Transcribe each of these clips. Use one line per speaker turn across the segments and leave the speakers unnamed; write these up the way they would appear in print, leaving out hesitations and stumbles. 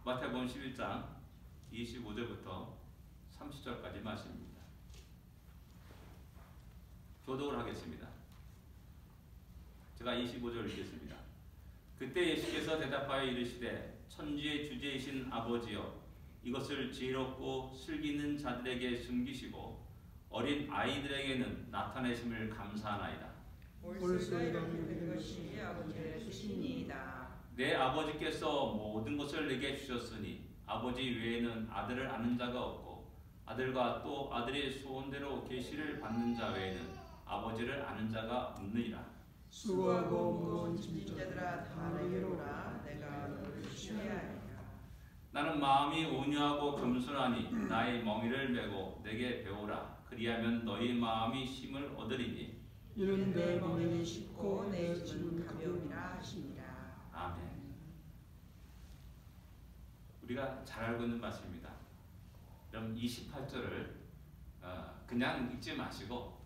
마태복음 11장 25절부터 30절까지 말씀입니다. 교독을 하겠습니다. 제가 25절 읽겠습니다. 그때 예수께서 대답하여 이르시되 천지의 주제이신 아버지여, 이것을 지혜롭고 슬기 있는 자들에게 숨기시고 어린 아이들에게는 나타내심을 감사하나이다.
올수가 이렇게 된 것이 아버지의 뜻이니이다.
내 아버지께서 모든 것을 내게 주셨으니 아버지 외에는 아들을 아는 자가 없고 아들과 또 아들의 소원대로 계시를 받는 자 외에는 아버지를 아는 자가 없느니라.
수고하고 무거운 짐자들아 다 내게로 오라. 내가 너를 쉬게 하리라.
나는 마음이 온유하고 겸손하니 나의 멍에를 메고 내게 배우라. 그리하면 너희 마음이 힘을 얻으리니
이는 내 멍에는 쉽고 내 짐은 가벼우니라 하시니라.
아멘. 우리가 잘 알고 있는 말씀입니다. 그럼 28절을 그냥 읽지 마시고,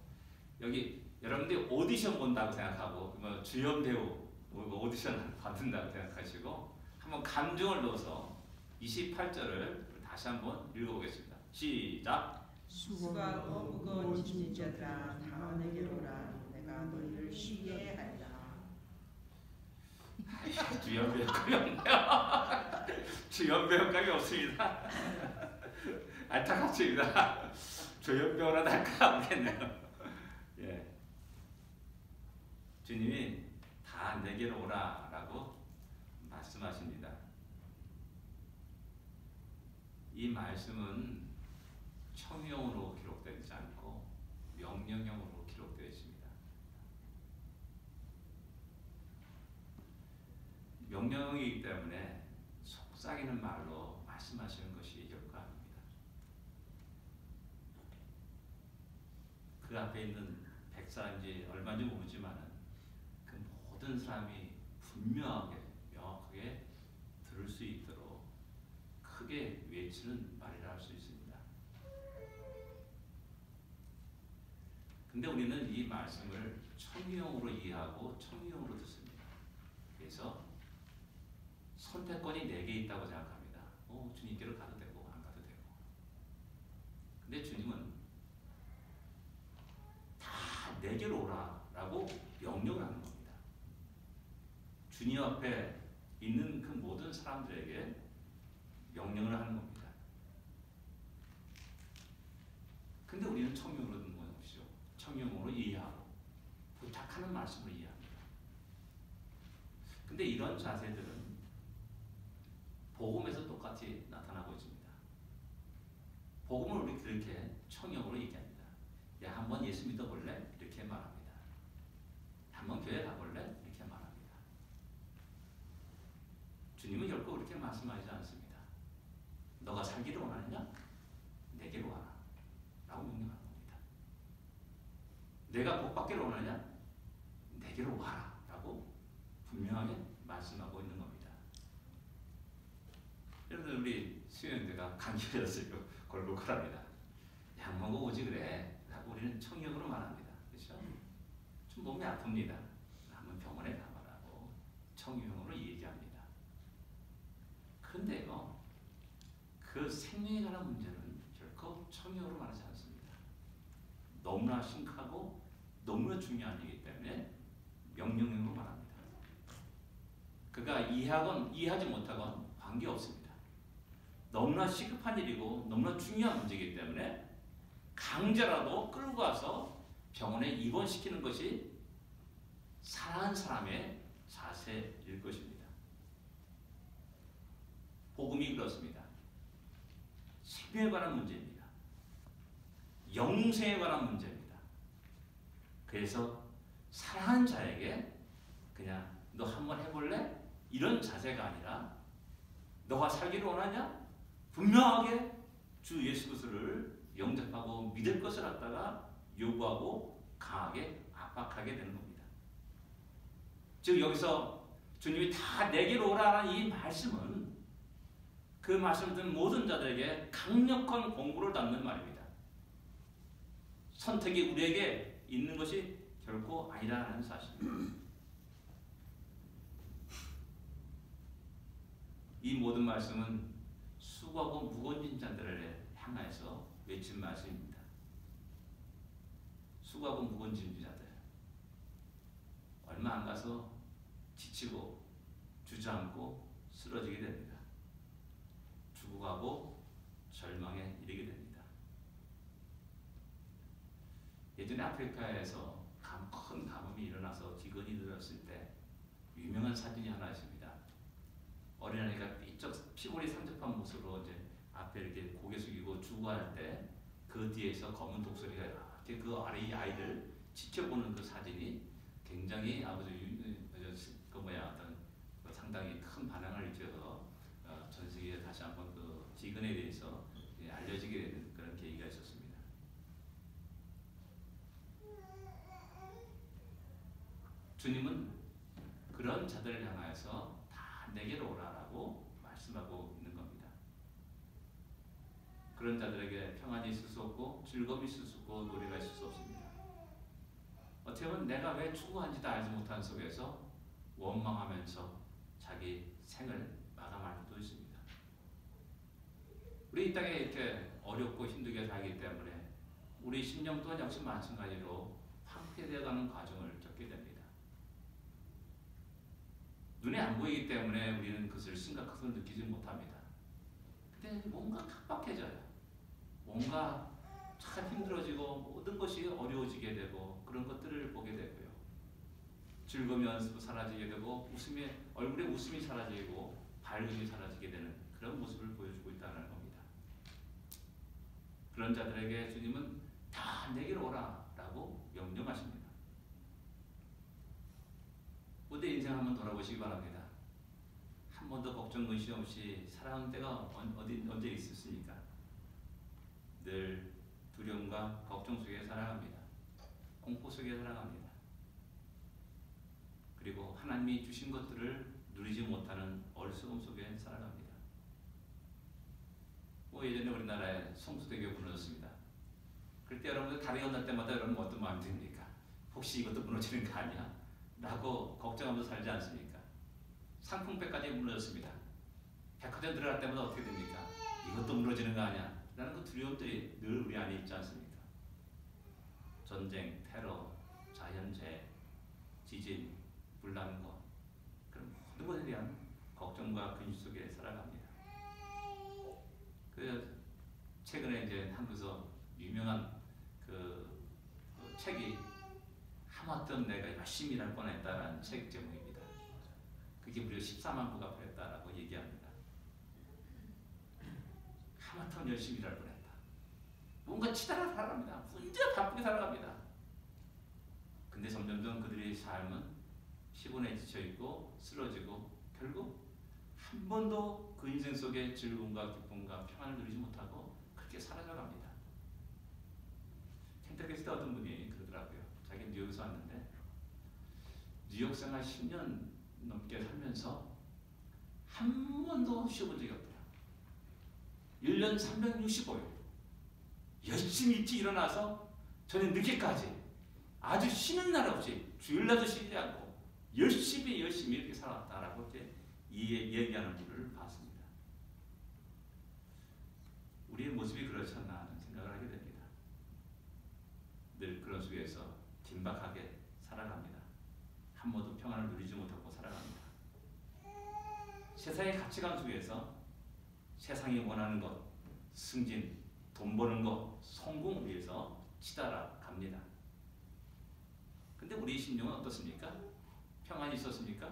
여기 여러분들이 오디션 본다고 생각하고 뭐 주연 배우 오디션 받는다고 생각하시고 한번 감정을 넣어서 28절을 다시 한번 읽어보겠습니다. 시작.
수고하고 무거운 짐자들아 다 내게로 오라. 내가 너희를 쉬게 하리라.
주연 배우감이 없네요. 주연 배우감이 없습니다. 안타깝습니다. 주연 배우라도 할까 모르겠네요. 예. 주님이 다 내게로 오라 라고 말씀하십니다. 이 말씀은 청명으로 기록되지 않고 명령형으로 기록되어 있습니다. 명령이기 때문에 속삭이는 말로 말씀하시는 것이 결코 아닙니다. 그 앞에 있는 100사람인지 얼마인지 모르지만 그 모든 사람이 분명하게 명확하게 들을 수 있도록 크게 외치는 말이라 할 수 있습니다. 근데 우리는 이 말씀을 청유형으로 이해하고 청유형으로 듣습니다. 그래서 선택권이 내게 있다고 생각합니다. 주님께로 가도 되고 안 가도 되고. 근데 주님은 다 내게로 오라라고 명령을 하는 겁니다. 주님 앞에 있는 그 모든 사람들에게 명령을 하는 겁니다. 근데 우리는 청명으로 듣는 것이죠. 청명으로 이해하고 부탁하는 말씀으로 이해합니다. 근데 이런 자세들은 복음에서 똑같이 나타나고 있습니다. 복음을 우리 그렇게 청명으로 얘기합니다. 야, 한번 예수 믿어볼래? 이렇게 말합니다. 한번 교회 가볼래? 이렇게 말합니다. 주님은 결코 그렇게 말씀하지 않습니다. 너가 살기를 원하느냐? 내게로 와라 라고 명령하는 겁니다. 내가 복받기를 원하느냐? 내게로 와라 라고 분명하게 말씀하고 있는 겁니다. 여러분, 우리 수영대가 감기 걸렸어요. 걸걸걸합니다. 약 먹어 오지 그래 라고 우리는 청력으로 말합니다. 그렇죠? 좀 몸이 아픕니다. 한번 병원에 가봐라고 청유형으로 얘기합니다. 그런데요, 그 생명에 관한 문제는 결코 청유형으로 말하지 않습니다. 너무나 심각하고 너무나 중요한 일이기 때문에 명령형으로 말합니다. 그가 이해하건 이해하지 못하건 관계없습니다. 너무나 시급한 일이고 너무나 중요한 문제이기 때문에 강제라도 끌고 가서 병원에 입원시키는 것이 사랑하는 사람의 자세일 것입니다. 복음이 그렇습니다. 생명에 관한 문제입니다. 영생에 관한 문제입니다. 그래서 사랑하는 자에게 그냥 너 한번 해볼래? 이런 자세가 아니라 너가 살기를 원하냐? 분명하게 주 예수 그리스도를 영접하고 믿을 것을 갖다가 요구하고 강하게 압박하게 되는 겁니다. 즉 여기서 주님이 다 내게로 오라는 이 말씀은 그 말씀을 듣는 모든 자들에게 강력한 공고를 담는 말입니다. 선택이 우리에게 있는 것이 결코 아니라는 사실입니다. 이 모든 말씀은 수고하고 무거운 짐진 자들을 향하여서 외친 말씀입니다. 수고하고 무거운 짐진 자들, 얼마 안 가서 지치고 주저앉고 쓰러지게 됩니다. 죽어가고 절망에 이르게 됩니다. 예전에 아프리카에서 큰 가뭄이 일어나서 기근이 늘었을 때 유명한 사진이 하나 있습니다. 어린아이가 삐쩍 피골이 상접한 모습으로 이제 앞에 이렇게 고개 숙이고 죽어할 때 그 뒤에서 검은 독수리가 이렇게 그 아래 아이를 지켜보는 그 사진이 굉장히 어떤 상당히 큰 반향을 일으켜서 전 세계에 다시 한번 그 기근에 대해서 알려지게 되는 그런 계기가 있었습니다. 주님은 그런 자들을 향하여서 다 내게로 오라라고 말씀하고 있는 겁니다. 그런 자들에게 평안이 있을 수 없고 즐거움이 있을 수 없고 노래가 있을 수 없습니다. 어떻게 보면 내가 왜 추구한지도 알지 못한 속에서 원망하면서 자기 생을 마감할 수도 있습니다. 우리 이 땅에 이렇게 어렵고 힘들게 살기 때문에 우리 심령 또한 역시 마찬가지로 황폐되어가는 과정을 겪게 됩니다. 눈에 안 보이기 때문에 우리는 그것을 심각하게 느끼지 못합니다. 근데 뭔가 각박해져요. 뭔가 참 힘들어지고 모든 것이 어려워지게 되고 그런 것들을 보게 되고요. 즐거움이 사라지게 되고 얼굴에 웃음이 사라지고 밝음이 사라지게 되는 그런 모습을 보여주고 있다는 겁니다. 그런 자들에게 주님은 다 내게로 오라라고 명령하십니다. 모두 인생 한번 돌아보시기 바랍니다. 한 번도 걱정 근심 없이 살아가는 때가 언제 있었습니까? 늘 두려움과 걱정 속에 살아갑니다. 공포 속에 살아갑니다. 그리고 하나님이 주신 것들을 누리지 못하는 어리석음 속에 살아갑니다. 예전에 우리나라에 성수대교 무너졌습니다. 그때 여러분들 다리 건널 때마다 여러분 어떤 마음이 듭니까? 혹시 이것도 무너지는 거 아니야? 라고 걱정하면서 살지 않습니까? 상품백까지 무너졌습니다. 백화점 들어갈 때마다 어떻게 됩니까? 이것도 무너지는 거 아니야? 라는 그 두려움들이 늘 우리 안에 있지 않습니까? 전쟁, 테러, 자연재해, 지진, 불난거 그런 모든 것에 대한 걱정과 근심 속에 살아갑니다. 최근에 이제 한국에서 유명한 그 책이 하마터면 내가 열심히 일할 뻔했다라는 책 제목입니다. 그게 무려 14만 부가 팔렸다라고 얘기합니다. 하마터면 열심히 일할 뻔했다. 뭔가 치달아 살아갑니다. 혼자 바쁘게 살아갑니다. 근데 점점점 그들의 삶은 피곤해 지쳐있고 쓰러지고 결국 한 번도 그 인생 속에 즐거움과 기쁨과 평안을 누리지 못하고 그렇게 사라져갑니다. 켄터키에 때 어떤 분이 그러더라고요. 자기는 뉴욕에서 왔는데 뉴욕 생활 10년 넘게 살면서 한 번도 쉬어본 적이 없대요. 1년 365일 열심히 일찍 일어나서 저녁 늦게까지 아주 쉬는 날 없이 주일날도 쉬지 않고 열심히 이렇게 살았다라고 이렇게 얘기하는 분을 봤습니다. 우리의 모습이 그렇지 않나 하는 생각을 하게 됩니다. 늘 그런 속에서 긴박하게 살아갑니다. 한 번도 평안을 누리지 못하고 살아갑니다. 세상의 가치관 속에서 세상이 원하는 것, 승진, 돈 버는 것, 성공을 위해서 치달아 갑니다. 근데 우리의 심령은 어떻습니까? 평안이 있었습니까?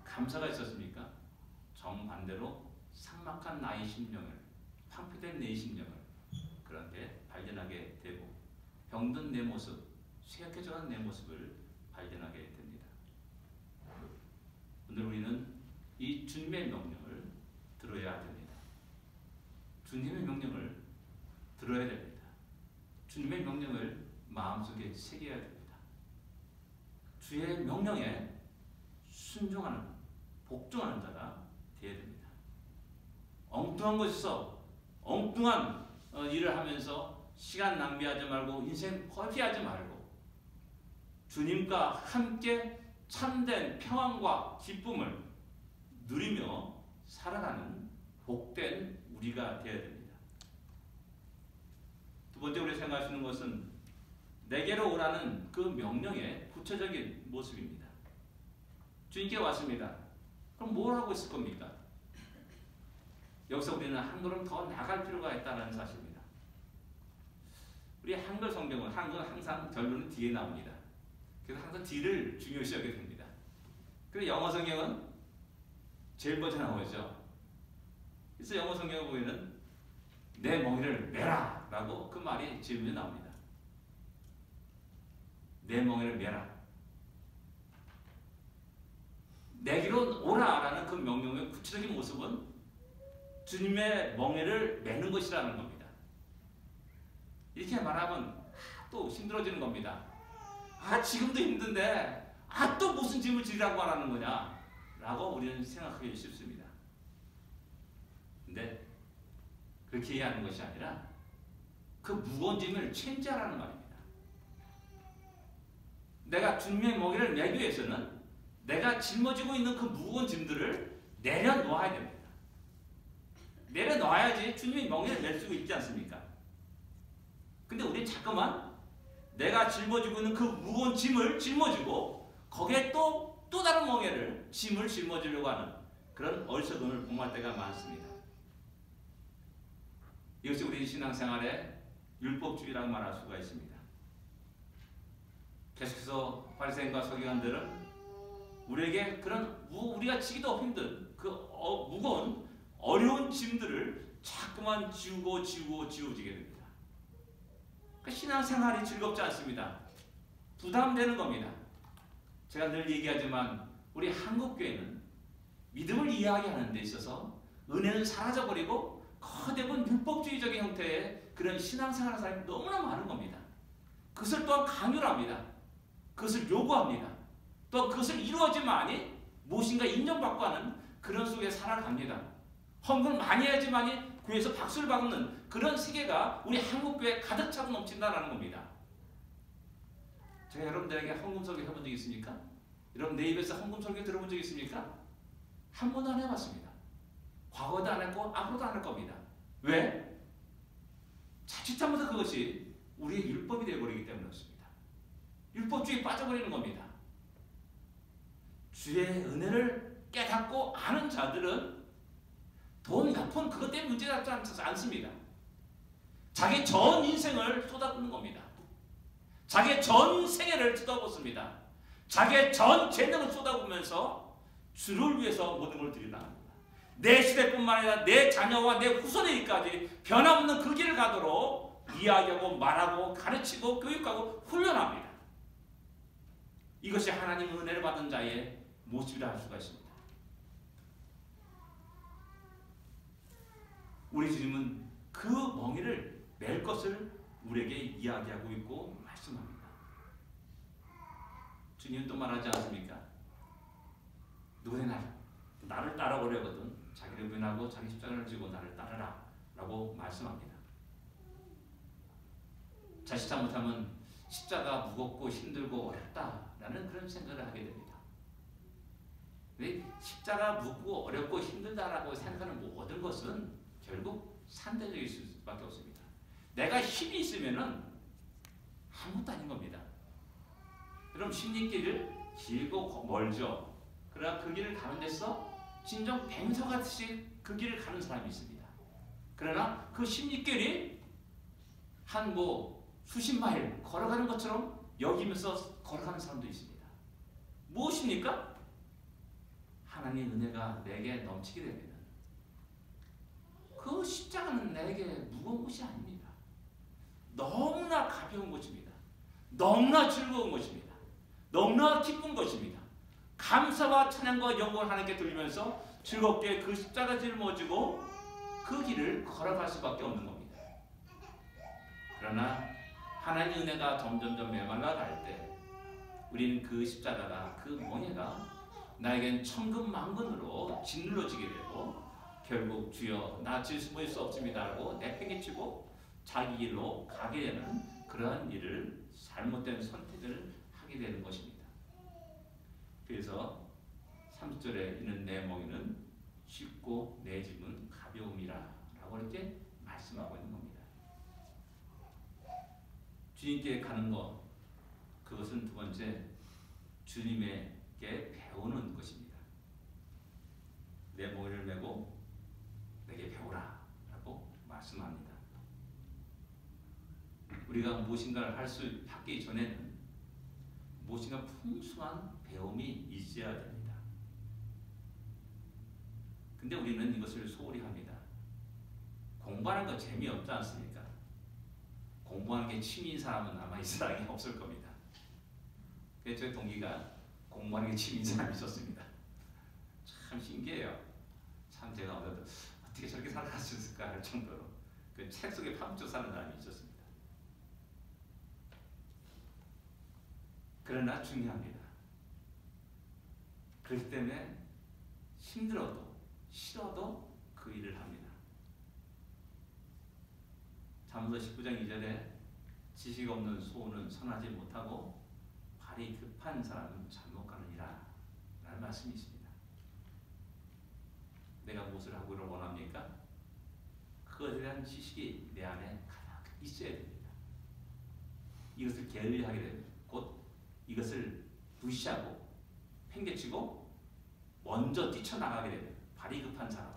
감사가 있었습니까? 정반대로 삭막한 나의 심령을, 황폐된 내 심령을 그렇게 발견하게 되고 병든 내 모습, 쇠약해져가는 내 모습을 발견하게 됩니다. 오늘 우리는 이 주님의 명령을 들어야 됩니다. 주님의 명령을 들어야 됩니다. 주님의 명령을 마음속에 새겨야 됩니다. 주의 명령에 순종하는, 복종하는 자가 되어야 됩니다. 엉뚱한 곳에서 엉뚱한 일을 하면서 시간 낭비하지 말고 인생 허비하지 말고 주님과 함께 참된 평안과 기쁨을 누리며 살아가는 복된 우리가 되어야 됩니다. 두 번째 우리가 생각할 수 있는 것은 내게로 오라는 그 명령의 구체적인 모습입니다. 주님께 왔습니다. 그럼 뭘 하고 있을 겁니까? 여기서 우리는 한 걸음 더 나갈 필요가 있다는 사실입니다. 우리 한글 성경은 한글은 항상 결론은 뒤에 나옵니다. 그래서 항상 뒤를 중요시하게 됩니다. 그리고 영어 성경은 제일 먼저 나오죠. 그래서 영어 성경을 보면은 내 멍에를 메라 라고 그 말이 제일 먼저 나옵니다. 내 멍에를 메라. 내게로 오라라는 그 명령의 구체적인 모습은 주님의 멍에를 메는 것이라는 겁니다. 이렇게 말하면 또 힘들어지는 겁니다. 지금도 힘든데 또 무슨 짐을 지라고 하라는 거냐 라고 우리는 생각하기 쉽습니다. 근데 그렇게 얘기하는 것이 아니라 그 무거운 짐을 체인지하라는 말입니다. 내가 주님의 멍에를 메기 위해서는 내가 짊어지고 있는 그 무거운 짐들을 내려놓아야 됩니다. 내려놓아야지 주님의 멍에를 낼 수 있지 않습니까? 근데 우리는 자꾸만 내가 짊어지고 있는 그 무거운 짐을 짊어지고 거기에 또 다른 멍에를 짐을 짊어지려고 하는 그런 어리석음을 범할 때가 많습니다. 이것이 우리 신앙생활의 율법주의라고 말할 수가 있습니다. 계속해서 바리새인과 서기관들은 우리에게 그런 우리가 지기도 힘든 그 무거운 어려운 짐들을 자꾸만 지우지게 됩니다. 그러니까 신앙생활이 즐겁지 않습니다. 부담되는 겁니다. 제가 늘 얘기하지만 우리 한국교회는 믿음을 이해하는 데 있어서 은혜는 사라져버리고 거대한 율법주의적인 형태의 그런 신앙생활하는 사람이 너무나 많은 겁니다. 그것을 또한 강요를 합니다. 그것을 요구합니다. 또 그것을 이루어지만이 무엇인가 인정받고 하는 그런 속에 살아갑니다. 헌금을 많이 해야지만이 교회에서 박수를 받는 그런 세계가 우리 한국교회에 가득 차고 넘친다는 겁니다. 제가 여러분들에게 헌금 설교 해본 적 있습니까? 여러분 내 입에서 헌금 설교 들어본 적 있습니까? 한 번도 안 해봤습니다. 과거도 안 했고 앞으로도 안 할 겁니다. 왜? 자칫 잘못해서 그것이 우리의 율법이 되어버리기 때문에 그렇습니다. 율법주의에 빠져버리는 겁니다. 주의 은혜를 깨닫고 아는 자들은 돈 몇 푼 그것 때문에 문제 잡지 않습니다. 자기 전 인생을 쏟아붓는 겁니다. 자기의 전 생애를 쏟아붓습니다. 자기의 전 재능을 쏟아부으면서 주를 위해서 모든 걸 드리라는 겁니다. 내 시대뿐만 아니라 내 자녀와 내 후손에게까지 변함없는 그 길을 가도록 이야기하고 말하고 가르치고 교육하고 훈련합니다. 이것이 하나님의 은혜를 받은 자의 모습이라 할 수가 있습니다. 우리 주님은 그 멍에를 맬 것을 우리에게 이야기하고 있고 말씀합니다. 주님은 또 말하지 않습니까? 누구든 나를 따라오려거든 자기를 부인하고 자기 십자가를 지고 나를 따르라 라고 말씀합니다. 자칫 잘못하면 십자가 무겁고 힘들고 어렵다라는 그런 생각을 하게 됩니다. 십자가 무겁고 어렵고 힘들다라고 생각하는 모든 것은 결국 산대적일 수밖에 없습니다. 내가 힘이 있으면은 아무것도 아닌 겁니다. 그럼 십리길을 길고 멀죠. 그러나 그 길을 가는 데서 진정 뱀서같이 그 길을 가는 사람이 있습니다. 그러나 그 십리길이 한 수십 마일 걸어가는 것처럼 여기면서 걸어가는 사람도 있습니다. 무엇입니까? 하나님의 은혜가 내게 넘치게 되면 그 십자가는 내게 무거운 것이 아닙니다. 너무나 가벼운 것입니다. 너무나 즐거운 것입니다. 너무나 기쁜 것입니다. 감사와 찬양과 영광을 하나님께 돌리면서 즐겁게 그 십자가 짊어지고 그 길을 걸어갈 수밖에 없는 겁니다. 그러나 하나님의 은혜가 점점점 메말라 갈 때 우리는 그 십자가가 그 멍에가 나에겐 천근만근으로 짓눌러지게 되고 결국 주여 나 짓을 수 없습니다 하고 내팽개치고 자기 길로 가게 되는 그러한 일을 잘못된 선택을 하게 되는 것입니다. 그래서 30절에 있는 내 멍에는 쉽고 주님께 가는 것, 그것은 두 번째 주님에게 배우는 것입니다. 내 몽에를 메고 내게 배우라 라고 말씀합니다. 우리가 무엇인가를 하기 전에는 무엇인가 풍성한 배움이 있어야 됩니다. 근데 우리는 이것을 소홀히 합니다. 공부하는 거 재미없지 않습니까? 공부하는 게 취미인 사람은 아마 이 세상에 없을 겁니다. 그래서 저희 동기가 공부하는 게 취미인 사람이 있었습니다. 참 신기해요. 참 제가 어떻게 저렇게 살아갈 수 있을까 할 정도로 그 책 속에 파묻혀 사는 사람이 있었습니다. 그러나 중요합니다. 그렇기 때문에 힘들어도 싫어도 그 일을 합니다. 잠언서 19장 2절에 지식 없는 소는 선하지 못하고 발이 급한 사람은 잘못 가느니라 라는 말씀이 있습니다. 내가 무엇을 하기를 원합니까? 그것에 대한 지식이 내 안에 가득 있어야 됩니다. 이것을 게을리하게 되면 곧 이것을 무시하고 팽개치고 먼저 뛰쳐나가게 되면 발이 급한 사람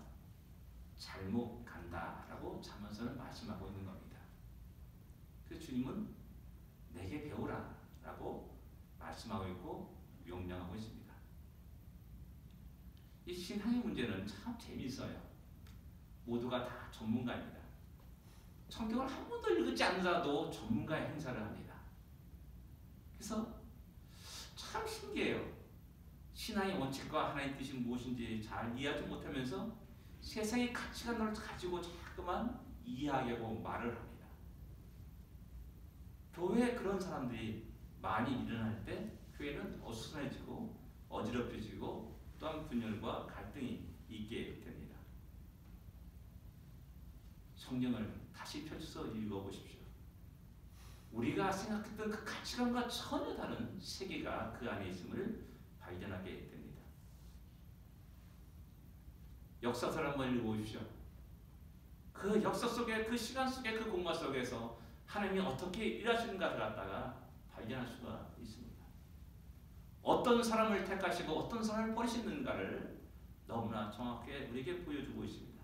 잘못 간다라고 잠언서는 말씀하고 있는 겁니다. 그래서 주님은 내게 배우라 라고 말씀하고 있고 명령하고 있습니다. 이 신앙의 문제는 참 재미있어요. 모두가 다 전문가입니다. 성경을 한 번도 읽지 않는 자도 전문가의 행사를 합니다. 그래서 참 신기해요. 신앙의 원칙과 하나님의 뜻이 무엇인지 잘 이해하지 못하면서 세상의 가치관을 가지고 자꾸만 이야기하고 말을 합니다. 교회에 그런 사람들이 많이 일어날 때 교회는 어수선해지고 어지럽혀지고 또한 분열과 갈등이 있게 됩니다. 성경을 다시 펼쳐서 읽어보십시오. 우리가 생각했던 그 가치관과 전혀 다른 세계가 그 안에 있음을 발견하게 됩니다. 역사서를 한번 읽어보십시오. 그 역사 속에, 그 시간 속에, 그 공간 속에서 하나님이 어떻게 일하시는가를 갖다가 발견할 수가 있습니다. 어떤 사람을 택하시고 어떤 사람을 버리시는가를 너무나 정확하게 우리에게 보여주고 있습니다.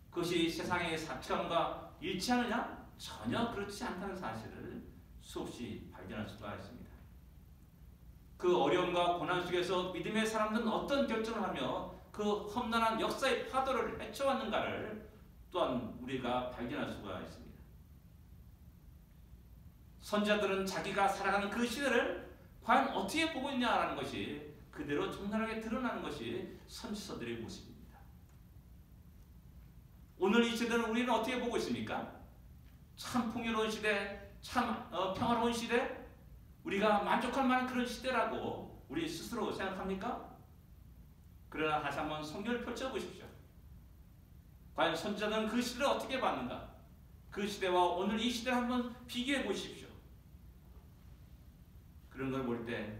그것이 세상의 가치관과 일치하느냐? 전혀 그렇지 않다는 사실을 수없이 발견할 수가 있습니다. 그 어려움과 고난 속에서 믿음의 사람들은 어떤 결정을 하며 그 험난한 역사의 파도를 헤쳐왔는가를 또한 우리가 발견할 수가 있습니다. 선지자들은 자기가 살아가는 그 시대를 과연 어떻게 보고 있냐라는 것이 그대로 적나라하게 드러나는 것이 선지서들의 모습입니다. 오늘 이 시대는 우리는 어떻게 보고 있습니까? 참 풍요로운 시대, 참 평화로운 시대, 우리가 만족할 만한 그런 시대라고 우리 스스로 생각합니까? 그러나 다시 한번 성경을 펼쳐보십시오. 과연 선지자들은 그 시대를 어떻게 봤는가? 그 시대와 오늘 이 시대를 한번 비교해 보십시오. 그런 걸 볼 때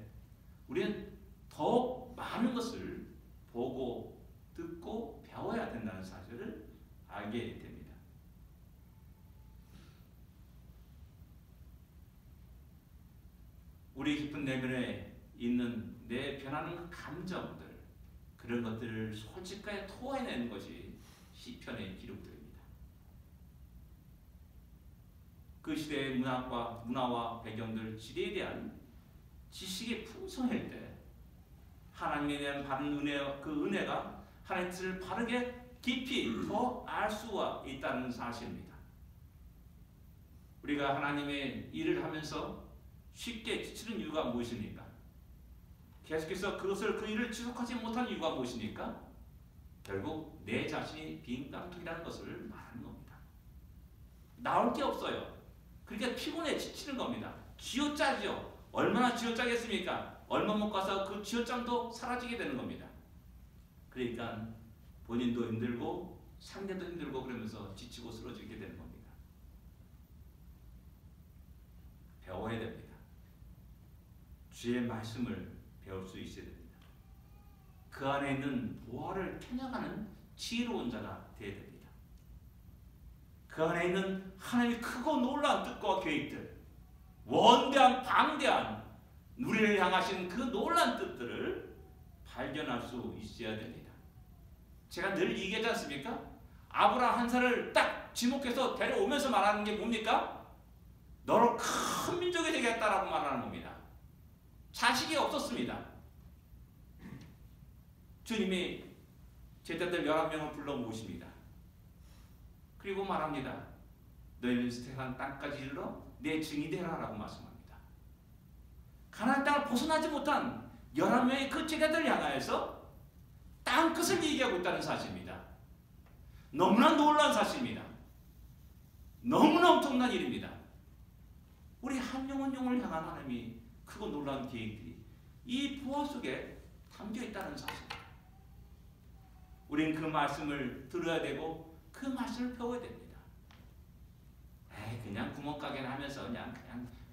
우리는 더욱 많은 것을 보고 듣고 배워야 된다는 사실을 알게 됩니다. 우리 깊은 내면에 있는 내 변하는 감정들, 그런 것들을 솔직하게 토해내는 것이 시편의 기록들입니다. 그 시대의 문화와 배경들, 지리에 대한 지식이 풍성할 때 하나님에 대한 바른 그 은혜가 하나님의 뜻을 바르게 깊이 더 알 수가 있다는 사실입니다. 우리가 하나님의 일을 하면서 쉽게 지치는 이유가 무엇입니까? 계속해서 그 일을 지속하지 못하는 이유가 무엇입니까? 결국 내 자신이 빈 깡통이라는 것을 말하는 겁니다. 나올 게 없어요. 그러니까 피곤해 지치는 겁니다. 쥐어짜죠. 얼마나 쥐어짜겠습니까? 얼마 못 가서 그 쥐어짬도 사라지게 되는 겁니다. 그러니까 본인도 힘들고 상대도 힘들고 그러면서 지치고 쓰러지게 되는 겁니다. 배워야 됩니다. 주의 말씀을 배울 수 있어야 됩니다. 그 안에 있는 보화를 캐나가는 지혜로운 자가 되어야 됩니다. 그 안에 있는 하나님의 크고 놀라운 뜻과 계획들, 원대한 방대한 우리를 향하신 그 놀라운 뜻들을 발견할 수 있어야 됩니다. 제가 늘 얘기하지 않습니까? 아브라함 한 살을 딱 지목해서 데려오면서 말하는 게 뭡니까? 너를 큰 민족이 되겠다라고 말하는 겁니다. 자식이 없었습니다. 주님이 제자들 11명을 불러 모십니다. 그리고 말합니다. 너희는 세상 땅까지 이르러 내 증이 되라라고 말씀합니다. 가나안 땅을 벗어나지 못한 11명의 그 제자들을 향하여서 땅끝을 얘기하고 있다는 사실입니다. 너무나 놀라운 사실입니다. 너무나 엄청난 일입니다. 우리 한 영혼 영혼을 향한 하나님이 크고 놀라운 계획들이 이 보화 속에 담겨 있다는 사실입니다. 우리는 그 말씀을 들어야 되고 그 말씀을 배워야 됩니다. 에이, 그냥 구멍가게나 하면서 그냥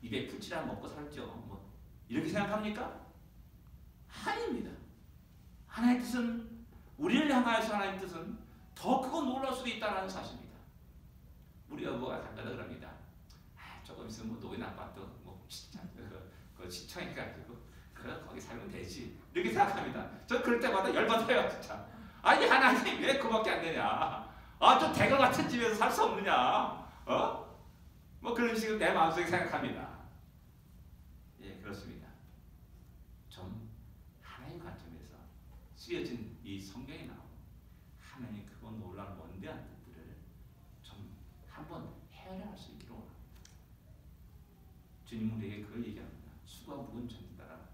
입에 풀칠하 먹고 살죠. 뭐 이렇게 생각합니까? 아닙니다. 하나님의 뜻은, 우리를 향하여서 하나님의 뜻은 더 크고 놀랄 수도 있다는 사실입니다. 우리 여보가 간다고 그럽니다. 조금 있으면 뭐 노인 아파트 그 시청에 가지고 거기 살면 되지, 이렇게 생각합니다. 저 그럴 때마다 열받아요, 진짜. 아니 하나님 왜 그밖에 안 되냐? 좀 대거 같은 집에서 살 수 없느냐? 뭐 그런 식으로 내 마음속에 생각합니다. 예, 그렇습니다. 좀 하나님 관점에서 쓰여진 이 성경에 나온 하나님 크고 놀라운 원대한 뜻들을 좀 한번 헤아려 수 있기를 원합니다. 주님은 우리에게 그걸 얘기합니다. 수고하고 무거운 짐을 따라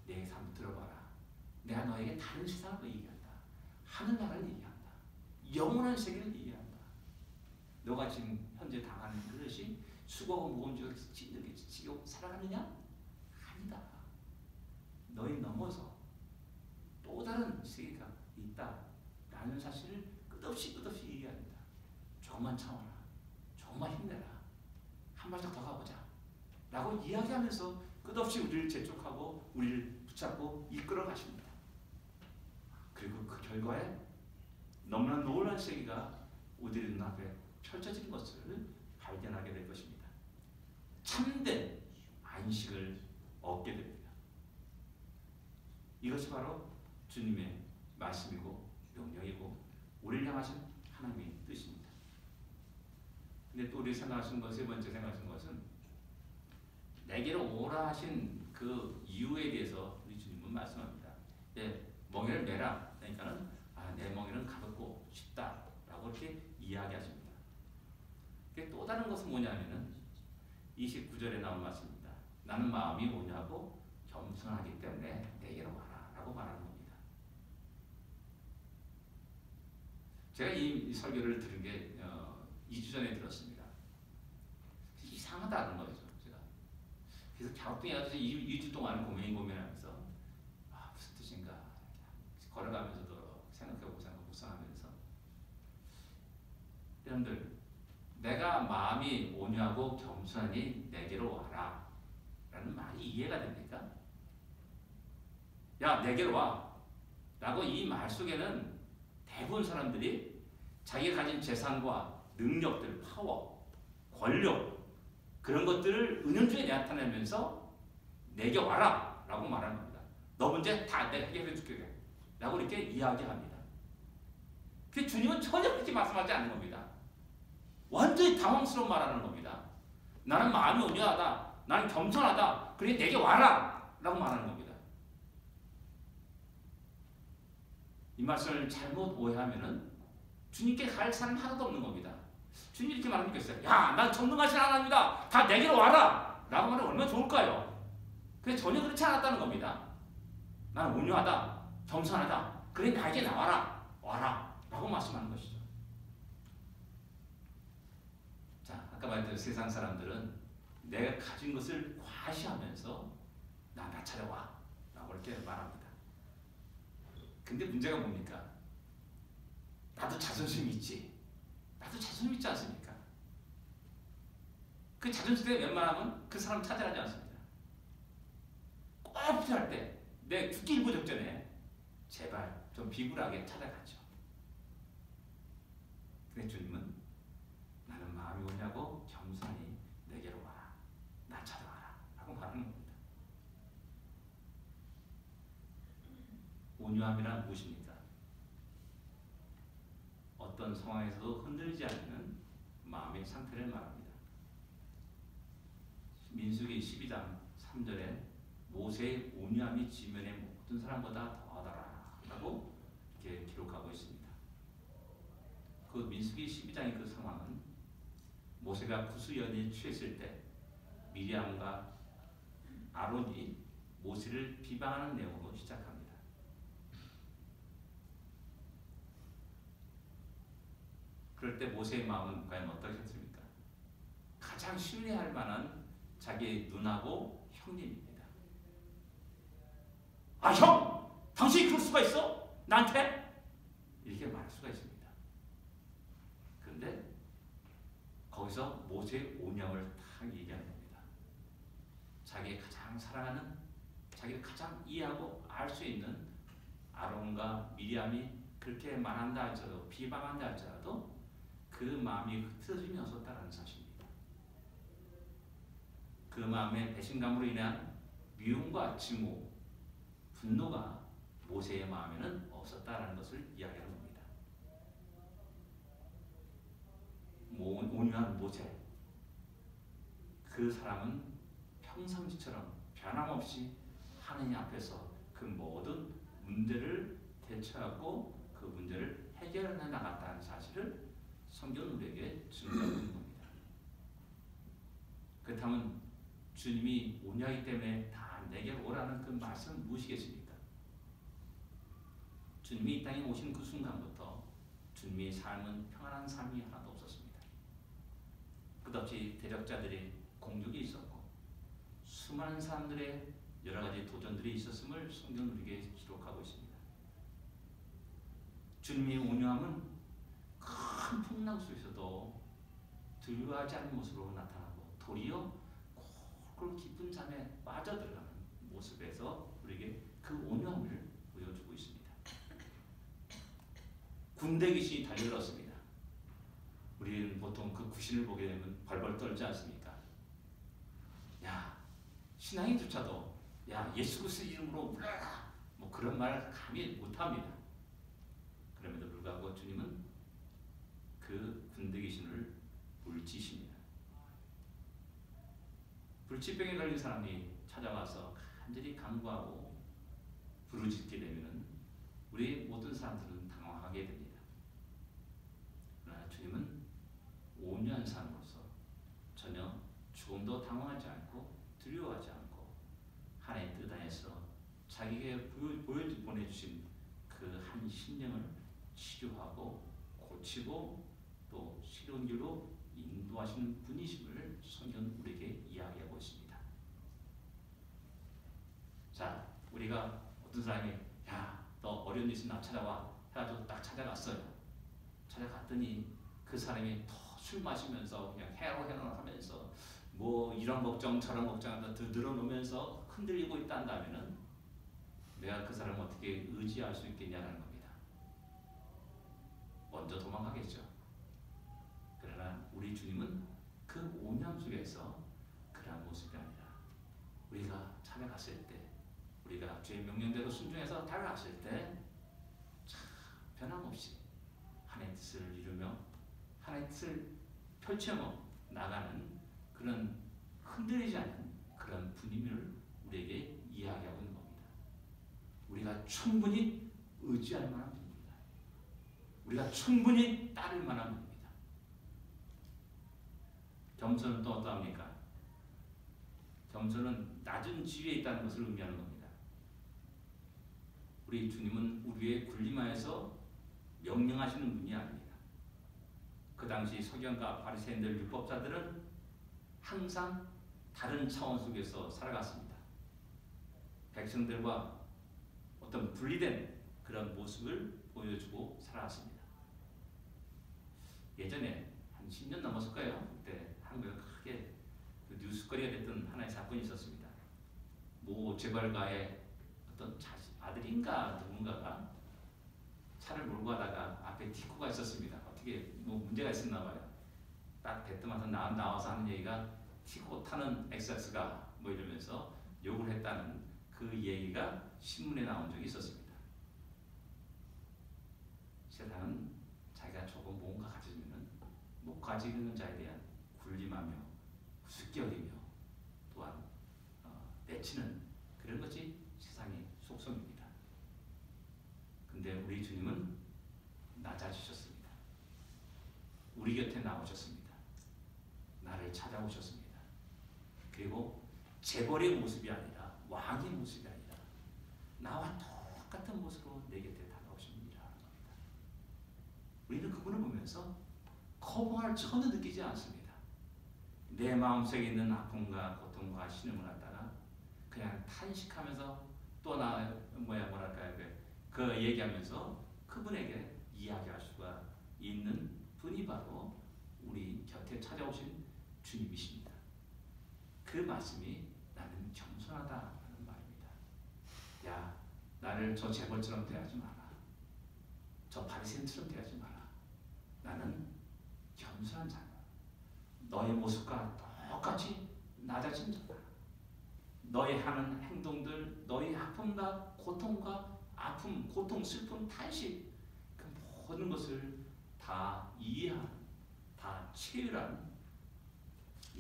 내 삶을 들어봐라. 내가 너에게 다른 세상을 얘기한다. 하늘나라를 얘기한다. 영원한 세계를 얘기한다. 너가 지금 현재 당하는 그것이 수고하고 무거운 짐을 지고 살아가느냐? 아니다. 너희 넘어서 또 다른 세계가 있다라는 사실을 끝없이 얘기합니다. 조금만 참아라. 조금만 힘내라. 한 발짝 더 가보자. 라고 이야기하면서 끝없이 우리를 재촉하고 우리를 붙잡고 이끌어 가십니다. 그리고 그 결과에 너무나 놀라운 세계가 우리의 눈앞에 펼쳐진 것을 발견하게 될 것입니다. 참된 안식을 얻게 됩니다. 이것이 바로 주님의 말씀이고 명령이고 우리를 향하신 하나님의 뜻입니다. 근데 또 우리 생각하신 것, 세 번째 생각하신 것은 내게로 오라 하신 그 이유에 대해서 우리 주님은 말씀합니다. 네, 멍에를 매라. 그러니까는 내 멍에는 가볍고 쉽다라고 이렇게 이야기하십니다. 또 다른 것은 뭐냐면은 29절에 나온 말씀입니다. 나는 마음이 온유하고 겸손하기 때문에 내게로 와라라고 말하는 겁니다. 제가 이 설교를 들은 게 2주 전에 들었습니다. 이상하다는 거죠. 제가 그래서 갸우뚱해가지고 2주 동안 고민하면서 무슨 뜻인가 걸어가면서도 생각해보고 묵상하면서, 여러분들, 내가 마음이 온유하고 겸손하니 내게로 와라 라는 말이 이해가 됩니까? 야, 내게로 와 라고 이 말 속에는 대부분 사람들이 자기가 가진 재산과 능력들, 파워, 권력, 그런 것들을 은연중에 나타내면서 내게 와라 라고 말하는 겁니다. 너 문제 다 내가 해결해 줄게 라고 이렇게 이야기합니다. 그 주님은 전혀 그렇게 말씀하지 않는 겁니다. 완전히 당황스러운 말하는 겁니다. 나는 마음이 온유하다, 나는 겸손하다, 그러니 내게 와라 라고 말하는 겁니다. 이 말씀을 잘못 오해하면은 주님께 갈 사람이 하나도 없는 겁니다. 주님이 이렇게 말하면 되겠어요. 야, 난 전능하신 하나님이다. 다 내게로 와라 라고 말하면 얼마나 좋을까요? 근데 전혀 그렇지 않았다는 겁니다. 나는 온유하다, 겸손하다, 그래 나에게 나와라, 와라 라고 말씀하는 것이죠. 자, 아까 말했던 세상 사람들은 내가 가진 것을 과시하면서 나 찾아와 라고 이렇게 말합니다. 근데 문제가 뭡니까? 나도 자존심이 있지. 나도 자존심 있지 않습니까? 그 자존심에 웬만하면 그 사람 찾아가지 않습니다. 꼭 필요할 때, 내 죽기 일부 직전에 제발 좀 비굴하게 찾아가죠. 근데 주님은 나는 마음이 오냐고 겸손히 내게로 와라. 나 찾아와라. 온유함이란 무엇입니까? 어떤 상황에서도 흔들리지 않는 마음의 상태를 말합니다. 민수기 12장 3절에 모세의 온유함이 지면의 모든 사람보다 더하더라 라고 이렇게 기록하고 있습니다. 그 민수기 12장의 그 상황은 모세가 구수연에 취했을 때 미리암과 아론이 모세를 비방하는 내용으로 시작합니다. 그럴 때 모세의 마음은 과연 어떠셨습니까? 가장 신뢰할 만한 자기의 누나고 형님입니다. 아, 형! 당신이 그럴 수가 있어? 나한테? 이렇게 말할 수가 있습니다. 그런데 거기서 모세의 온유함을 딱 얘기하는 겁니다. 자기의 가장 사랑하는, 자기를 가장 이해하고 알 수 있는 아론과 미리암이 그렇게 말한다 할지라도, 비방한다 할지라도 그 마음이 흩어짐이 없었다는 사실입니다. 그 마음의 배신감으로 인한 미움과 증오, 분노가 모세의 마음에는 없었다라는 것을 이야기하는 겁니다. 온유한 모세, 그 사람은 평상시처럼 변함없이 하느님 앞에서 그 모든 문제를 대처하고 그 문제를 해결해 나갔다는 사실을 성경은 우리에게 증거하고 있는 겁니다. 그렇다면 주님이 온유하기 때문에 다 내게 오라는 그 말씀은 무엇이겠습니까? 주님이 이 땅에 오신 그 순간부터 주님의 삶은 평안한 삶이 하나도 없었습니다. 끝없이 대적자들의 공격이 있었고 수많은 사람들의 여러 가지 도전들이 있었음을 성경은 우리에게 기록하고 있습니다. 주님의 온유함은 큰 풍랑 속에서도 두려워하지 않는 모습으로 나타나고 도리어 콜콜 깊은 잠에 빠져들어가는 모습에서 우리에게 그 온유함을 보여주고 있습니다. 군대 귀신이 달려들었습니다. 우리는 보통 그 귀신을 보게 되면 벌벌 떨지 않습니까? 야, 신앙인조차도 야, 예수 그리스도 이름으로 물러라! 뭐 그런 말 감히 못합니다. 그럼에도 불구하고 주님은 그 군대 귀신을 물리치십니다. 불치병에 걸린 사람이 찾아와서 간절히 간구하고 부르짖게 되면 우리 모든 사람들은 당황하게 됩니다. 그러나 주님은 온유한 삶으로서 전혀 조금도 당황하지 않고 두려워하지 않고 하나님의 뜻 안에서 자기에게 보내주신 그 한 심령을 치료하고 고치고 또 새로운 길로 인도하시는 분이심을 성경은 우리에게 이야기하고 있습니다. 자, 우리가 어떤 사람이 야, 너 어려운 일 있으면 나 찾아와 해가지고 딱 찾아갔어요. 찾아갔더니 그 사람이 더 술 마시면서 그냥 해로 하면서 뭐 이런 걱정 저런 걱정하다 늘어놓으면서 흔들리고 있다 한다면은 내가 그 사람을 어떻게 의지할 수 있겠냐는 겁니다. 먼저 도망가겠죠. 그러나 우리 주님은 그 온유함 속에서 그러한 모습이 아니라 우리가 찾아갔을 때, 우리가 주의 명령대로 순종해서 다가갔을 때 참 변함없이 하나님의 뜻을 이루며 하나님의 뜻을 펼쳐 나가는 그런 흔들리지 않는 그런 분임을 우리에게 이야기하고 있는 겁니다. 우리가 충분히 의지할 만한 분입니다. 우리가 충분히 따를 만한 분입니다. 겸손은 또 어떠합니까? 겸손은 낮은 지위에 있다는 것을 의미하는 겁니다. 우리 주님은 우리의 군림하에서 명령하시는 분이 아닙니다. 그 당시 서기관과 바리새인들 율법자들은 항상 다른 차원 속에서 살아갔습니다. 백성들과 어떤 분리된 그런 모습을 보여주고 살아왔습니다. 예전에 한 10년 넘었을 거예요. 그때 한국에 크게 그 뉴스거리가 됐던 하나의 사건이 있었습니다. 모 재벌가의 어떤 아들인가 누군가가 차를 몰고 가다가 앞에 티코가 있었습니다. 어떻게 뭐 문제가 있었나 봐요. 딱 대뜸해서 나와서 하는 얘기가 티코 타는 엑세스가 뭐 이러면서 욕을 했다는 그 얘기가 신문에 나온 적이 있었습니다. 세상은 자기가 조금 뭔가 가지면은 못 가지고 있는 자에 대한 군림하며 우습게 여기며 또한 내치는 그런 것이 세상의 속성입니다. 근데 우리 주님은 낮아지셨습니다. 우리 곁에 나오셨습니다. 나를 찾아오셨습니다. 그리고 재벌의 모습이 아니라 왕의 모습이 아니라 나와 똑같은 모습으로 내 곁에 다가오신 분이라는 겁니다. 우리는 그분을 보면서 거부할 전혀 느끼지 않습니다. 내 마음속에 있는 아픔과 고통과 신음을 갖다가 그냥 탄식하면서 또 그 얘기하면서 그분에게 이야기할 수가 있는 분이 바로 우리 곁에 찾아오신 주님이십니다. 그 말씀이 나는 겸손하다는 말입니다. 야, 나를 저 재벌처럼 대하지 마라. 저 바리새인처럼 대하지 마라. 나는 겸손한 자다. 너의 모습과 똑같이 낮아진 자다. 너의 하는 행동들, 너의 아픔과 고통과 아픔, 고통, 슬픔, 탄식 그 모든 것을 다 이해한, 다 체휼한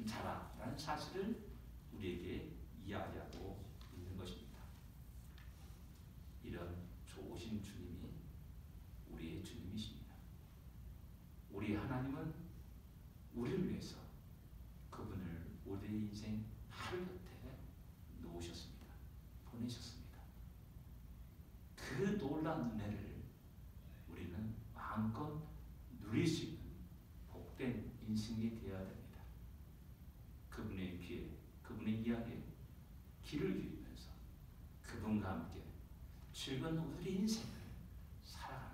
자라라는 사실을 우리에게 이야기하고 있는 것입니다. 이런 좋으신 주님이 우리의 주님이십니다. 우리 하나님은 우리를 위해서 그분을 우리의 인생 바로 곁에 놓으셨습니다. 보내셨습니다. 그 놀라운 은혜를 우리는 마음껏 누릴 수 있는 복된 인생이 되어야 됩니다. 그분의 귀에, 그분의 이야기에 귀를 기울이면서 그분과 함께 즐거운 우리 인생을 살아가는